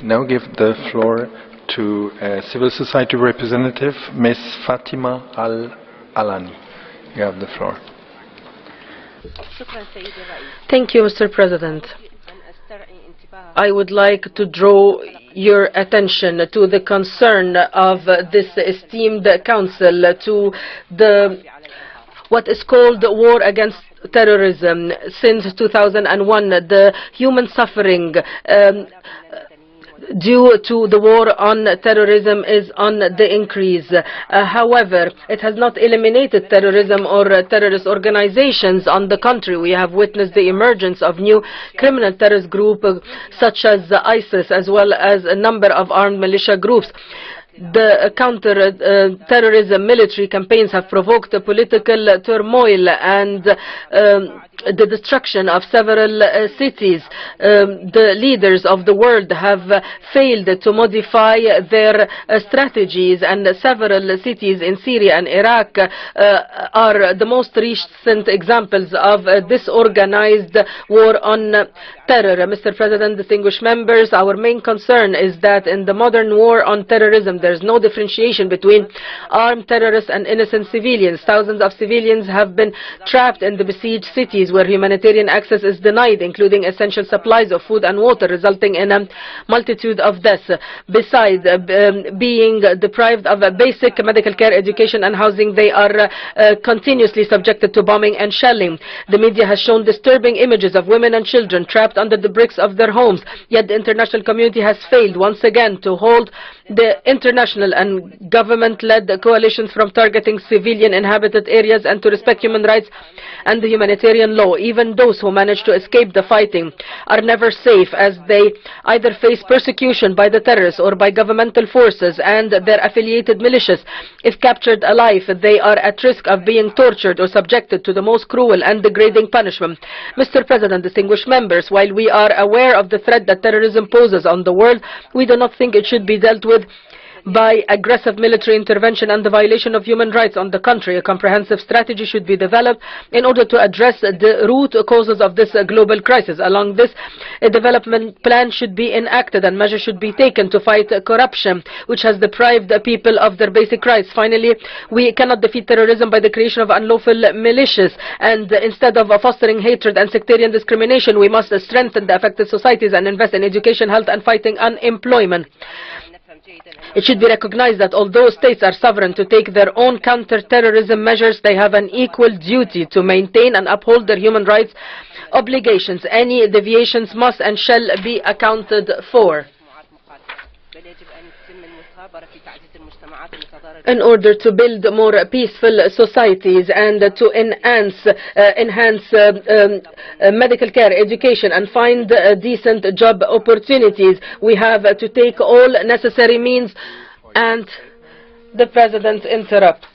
Now give the floor to a civil society representative, Ms. Fatima Al Ani. You have the floor. Thank you, Mr. President. I would like to draw your attention to the concern of this esteemed council to what is called war against terrorism. Since 2001, the human suffering due to the war on terrorism is on the increase. However, it has not eliminated terrorism or terrorist organizations. On the contrary, we have witnessed the emergence of new criminal terrorist groups such as ISIS, as well as a number of armed militia groups. The counter-terrorism military campaigns have provoked political turmoil and the destruction of several cities. The leaders of the world have failed to modify their strategies, and several cities in Syria and Iraq are the most recent examples of disorganized war on terror. Mr. President, distinguished members, our main concern is that in the modern war on terrorism, there is no differentiation between armed terrorists and innocent civilians. Thousands of civilians have been trapped in the besieged cities where humanitarian access is denied, including essential supplies of food and water, resulting in a multitude of deaths. Besides being deprived of basic medical care, education and housing, they are continuously subjected to bombing and shelling. The media has shown disturbing images of women and children trapped under the bricks of their homes, yet the international community has failed once again to hold the international and government-led coalitions from targeting civilian inhabited areas and to respect human rights and the humanitarian law. Even those who manage to escape the fighting are never safe, as they either face persecution by the terrorists or by governmental forces and their affiliated militias. If captured alive, they are at risk of being tortured or subjected to the most cruel and degrading punishment. Mr. President, distinguished members, while we are aware of the threat that terrorism poses on the world, we do not think it should be dealt with by aggressive military intervention and the violation of human rights. On the contrary, a comprehensive strategy should be developed in order to address the root causes of this global crisis. Along this, a development plan should be enacted and measures should be taken to fight corruption, which has deprived the people of their basic rights. Finally, we cannot defeat terrorism by the creation of unlawful militias, and instead of fostering hatred and sectarian discrimination, we must strengthen the affected societies and invest in education, health and fighting unemployment. It should be recognized that although states are sovereign to take their own counter-terrorism measures, they have an equal duty to maintain and uphold their human rights obligations. Any deviations must and shall be accounted for. In order to build more peaceful societies and to enhance medical care, education and find decent job opportunities, we have to take all necessary means. And the President interrupts.